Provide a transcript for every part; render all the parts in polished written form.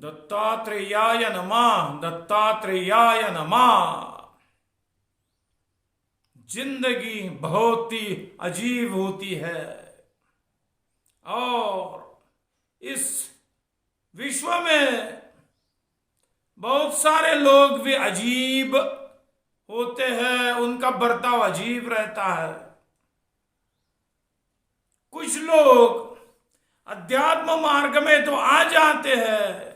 दत्तात्रेयाय नमः, दत्तात्रेयाय नमः। जिंदगी बहुत ही अजीब होती है और इस विश्व में बहुत सारे लोग भी अजीब होते हैं, उनका बर्ताव अजीब रहता है। कुछ लोग अध्यात्म मार्ग में तो आ जाते हैं,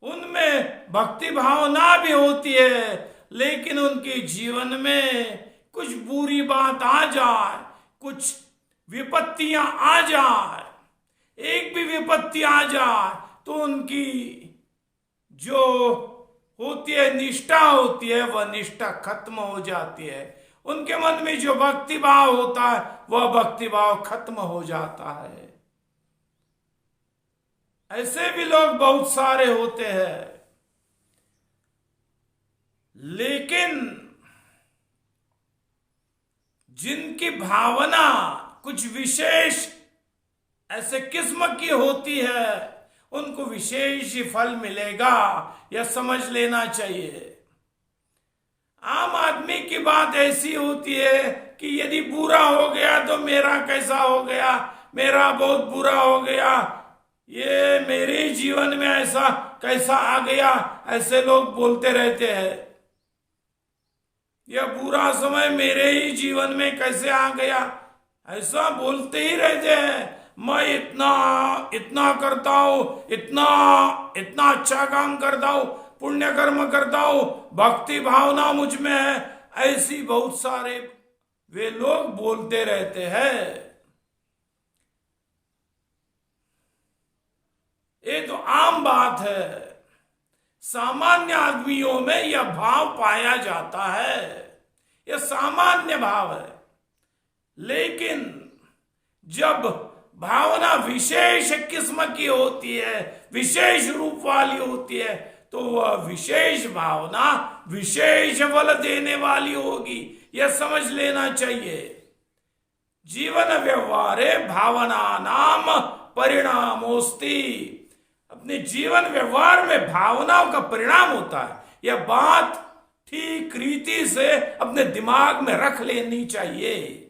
उनमें भक्ति भावना भी होती है, लेकिन उनके जीवन में कुछ बुरी बात आ जाए, कुछ विपत्तियां आ जाए, एक भी विपत्ति आ जाए तो उनकी जो होती है निष्ठा होती है, वह निष्ठा खत्म हो जाती है। उनके मन में जो भक्ति भाव होता है वह भक्ति भाव खत्म हो जाता है। ऐसे भी लोग बहुत सारे होते हैं, लेकिन जिनकी भावना कुछ विशेष ऐसे किस्म की होती है, उनको विशेष ही फल मिलेगा, यह समझ लेना चाहिए। आम आदमी की बात ऐसी होती है कि यदि बुरा हो गया तो मेरा कैसा हो गया, मेरा बहुत बुरा हो गया, ये मेरे जीवन में ऐसा कैसा आ गया, ऐसे लोग बोलते रहते हैं। यह बुरा समय मेरे ही जीवन में कैसे आ गया, ऐसा बोलते ही रहते हैं। मैं इतना इतना करता हूं, इतना इतना अच्छा काम करता हूं, पुण्य कर्म करता हूं, भक्ति भावना मुझ में है, ऐसी बहुत सारे वे लोग बोलते रहते हैं। ये तो आम बात है, सामान्य आदमियों में यह भाव पाया जाता है, यह सामान्य भाव है। लेकिन जब भावना विशेष किस्म की होती है, विशेष रूप वाली होती है, तो वह विशेष भावना विशेष फल देने वाली होगी, यह समझ लेना चाहिए। जीवन व्यवहारे भावना नाम परिणामोस्ति। अपने जीवन व्यवहार में भावनाओं का परिणाम होता है, यह बात ठीक रीति से अपने दिमाग में रख लेनी चाहिए।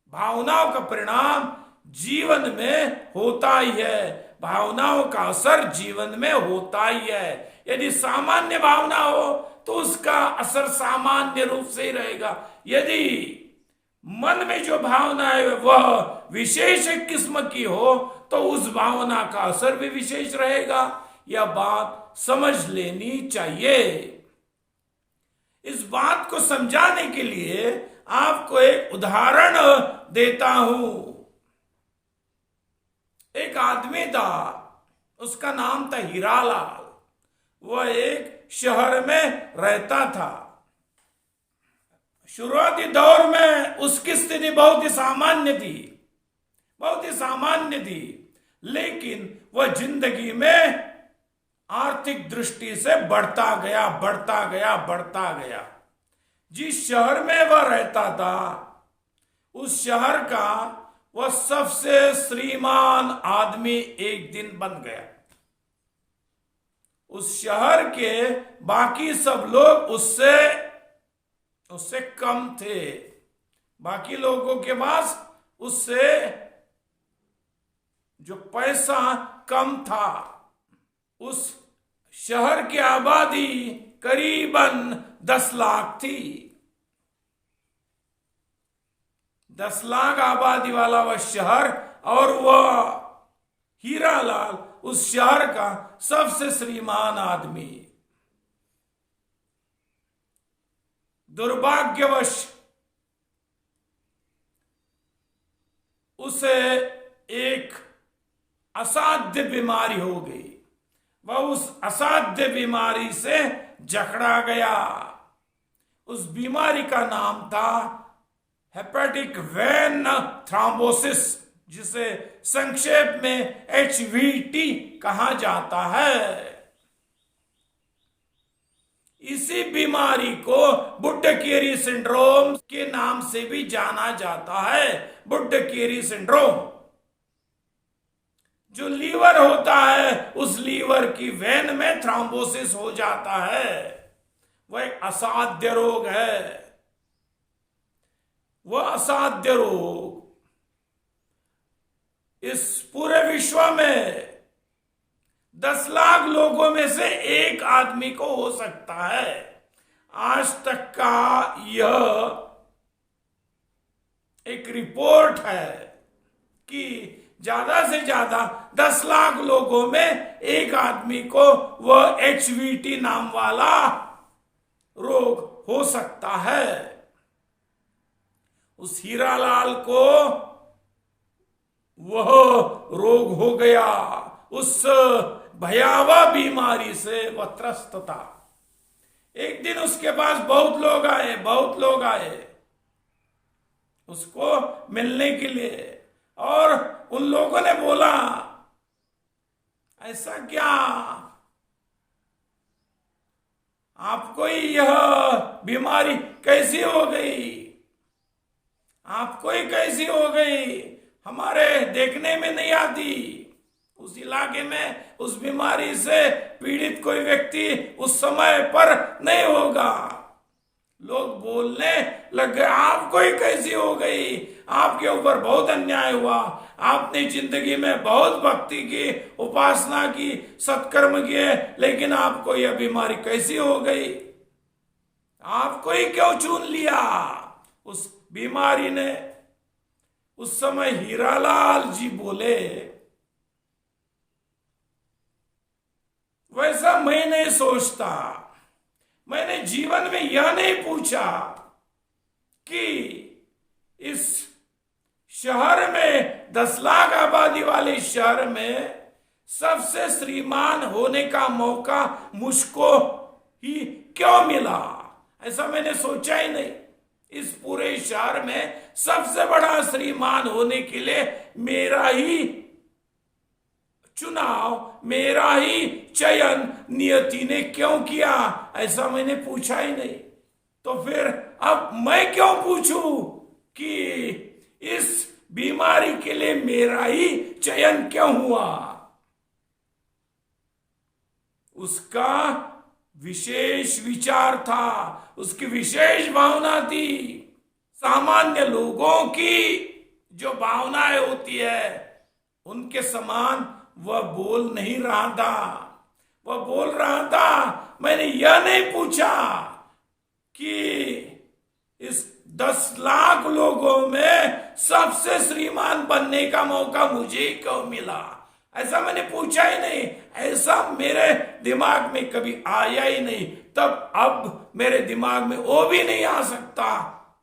भावनाओं का परिणाम जीवन में होता ही है, भावनाओं का असर जीवन में होता ही है। यदि सामान्य भावना हो तो उसका असर सामान्य रूप से ही रहेगा। यदि मन में जो भावना है वह विशेष किस्म की हो तो उस भावना का असर भी विशेष रहेगा, यह बात समझ लेनी चाहिए। इस बात को समझाने के लिए आपको एक उदाहरण देता हूं। एक आदमी था, उसका नाम था हीरालाल। वह एक शहर में रहता था। शुरुआती दौर में उसकी स्थिति बहुत ही सामान्य थी, बहुत ही सामान्य थी, लेकिन वह जिंदगी में आर्थिक दृष्टि से बढ़ता गया, बढ़ता गया, बढ़ता गया। जिस शहर में वह रहता था, उस शहर का वह सबसे श्रीमान आदमी एक दिन बन गया। उस शहर के बाकी सब लोग उससे कम थे। बाकी लोगों के पास उससे जो पैसा कम था। उस शहर की आबादी करीबन 10 लाख थी। 10 लाख आबादी वाला वह शहर, और वह हीरालाल उस शहर का सबसे श्रीमान आदमी। दुर्भाग्यवश उसे एक असाध्य बीमारी हो गई। वह उस असाध्य बीमारी से जकड़ा गया। उस बीमारी का नाम था हेपेटिक वेन थ्रोम्बोसिस, जिसे संक्षेप में HVT कहा जाता है। इसी बीमारी को बुड्ढा-चिरी सिंड्रोम के नाम से भी जाना जाता है। बुड्ढा-चिरी सिंड्रोम, जो लीवर होता है उस लीवर की वेन में थ्रोम्बोसिस हो जाता है। वह एक असाध्य रोग है। वह असाध्य रोग इस पूरे विश्व में 10 लाख लोगों में से एक आदमी को हो सकता है। आज तक का यह एक रिपोर्ट है कि ज्यादा से ज्यादा 10 लाख लोगों में एक आदमी को वह HVT नाम वाला रोग हो सकता है। उस हीरालाल को वह रोग हो गया। उस भयावह बीमारी से वह त्रस्त था। एक दिन उसके पास बहुत लोग आए उसको मिलने के लिए, और उन लोगों ने बोला, ऐसा क्या आपको यह बीमारी कैसी हो गई? आपको ही कैसी हो गई? हमारे देखने में नहीं आती। उस इलाके में उस बीमारी से पीड़ित कोई व्यक्ति उस समय पर नहीं होगा। लोग बोलने लग गए, आपको ही कैसी हो गई? आपके ऊपर बहुत अन्याय हुआ। आपने जिंदगी में बहुत भक्ति की, उपासना की, सत्कर्म किए, लेकिन आपको यह बीमारी कैसी हो गई? आपको ही क्यों चुन लिया? उस बीमारी ने उस समय हीरालाल जी बोले, वैसा मैं नहीं सोचता। मैंने जीवन में यह नहीं पूछा कि इस शहर में 10 लाख आबादी वाले शहर में सबसे श्रीमान होने का मौका मुझको ही क्यों मिला। ऐसा मैंने सोचा ही नहीं। इस पूरे शहर में सबसे बड़ा श्रीमान होने के लिए मेरा ही चुनाव, मेरा ही चयन नियति ने क्यों किया, ऐसा मैंने पूछा ही नहीं। तो फिर अब मैं क्यों पूछूं कि इस बीमारी के लिए मेरा ही चयन क्यों हुआ? उसका विशेष विचार था, उसकी विशेष भावना थी। सामान्य लोगों की जो भावनाएं होती है उनके समान वह बोल नहीं रहा था। वह बोल रहा था, मैंने यह नहीं पूछा कि इस 10 लाख लोगों में सबसे श्रीमान बनने का मौका मुझे ही क्यों मिला। ऐसा मैंने पूछा ही नहीं। ऐसा मेरे दिमाग में कभी आया ही नहीं। तब अब मेरे दिमाग में वो भी नहीं आ सकता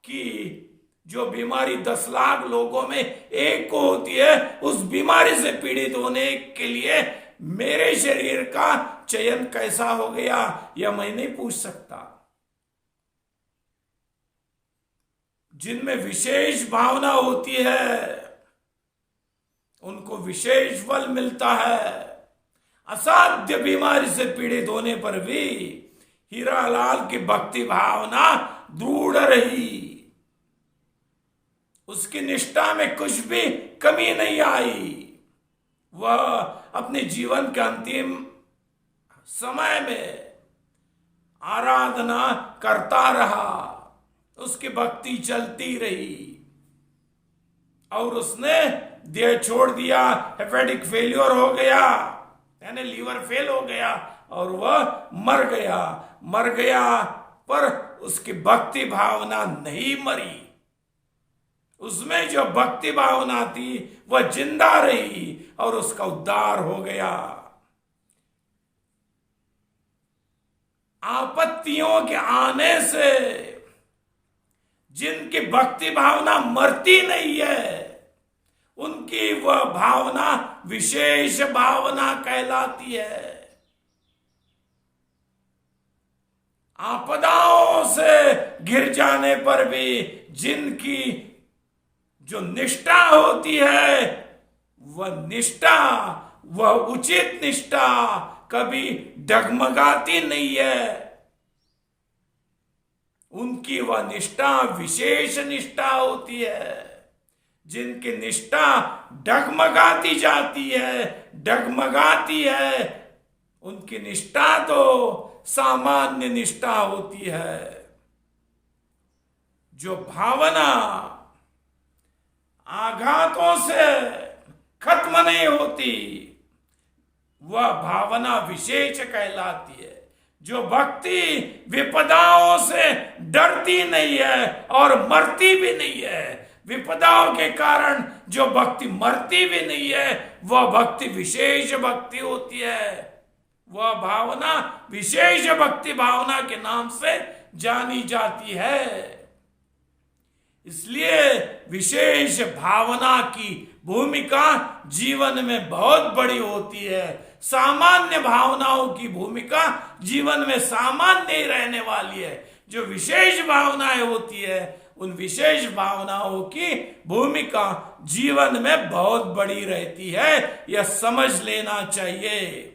कि जो बीमारी 10 लाख लोगों में एक को होती है, उस बीमारी से पीड़ित होने के लिए मेरे शरीर का चयन कैसा हो गया, यह मैं नहीं पूछ सकता। जिनमें विशेष भावना होती है उनको विशेष फल मिलता है। असाध्य बीमारी से पीड़ित होने पर भी हीरालाल की भक्ति भावना दृढ़ रही। उसकी निष्ठा में कुछ भी कमी नहीं आई। वह अपने जीवन के अंतिम समय में आराधना करता रहा। उसकी भक्ति चलती रही और उसने देह छोड़ दिया। हेपेटिक फेल्योर हो गया, यानी लीवर फेल हो गया और वह मर गया। पर उसकी भक्ति भावना नहीं मरी। उसमें जो भक्ति भावना थी वह जिंदा रही और उसका उद्धार हो गया। आपत्तियों के आने से जिनकी भक्ति भावना मरती नहीं है, उनकी वह भावना विशेष भावना कहलाती है। आपदाओं से घिर जाने पर भी जिनकी जो निष्ठा होती है, वह निष्ठा, वह उचित निष्ठा कभी डगमगाती नहीं है। उनकी वह निष्ठा विशेष निष्ठा होती है। जिनकी निष्ठा डगमगाती जाती है, डगमगाती है, उनकी निष्ठा तो सामान्य निष्ठा होती है। जो भावना आघातों से खत्म नहीं होती, वह भावना विशेष कहलाती है। जो भक्ति विपदाओं से डरती नहीं है और मरती भी नहीं है, विपदाओं के कारण जो भक्ति मरती भी नहीं है, वह भक्ति विशेष भक्ति होती है। वह भावना विशेष भक्ति भावना के नाम से जानी जाती है। इसलिए विशेष भावना की भूमिका जीवन में बहुत बड़ी होती है। सामान्य भावनाओं की भूमिका जीवन में सामान्य ही रहने वाली है। जो विशेष भावनाएं होती है, उन विशेष भावनाओं की भूमिका जीवन में बहुत बड़ी रहती है। यह समझ लेना चाहिए।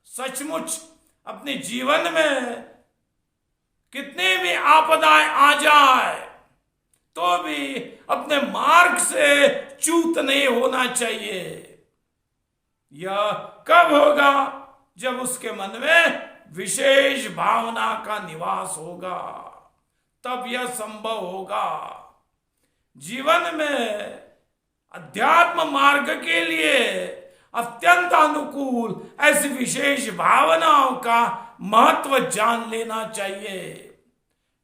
सचमुच अपने जीवन में कितने भी आपदाएं आ जाए तो भी अपने मार्ग से च्यूत नहीं होना चाहिए। यह कब होगा? जब उसके मन में विशेष भावना का निवास होगा, तब यह संभव होगा। जीवन में अध्यात्म मार्ग के लिए अत्यंत अनुकूल ऐसी विशेष भावनाओं का महत्व जान लेना चाहिए।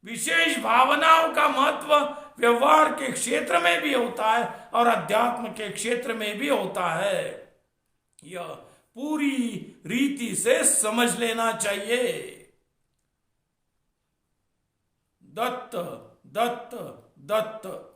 विशेष भावनाओं का महत्व व्यवहार के क्षेत्र में भी होता है और अध्यात्म के क्षेत्र में भी होता है। यह पूरी रीति से समझ लेना चाहिए। दत्त दत्त दत्त।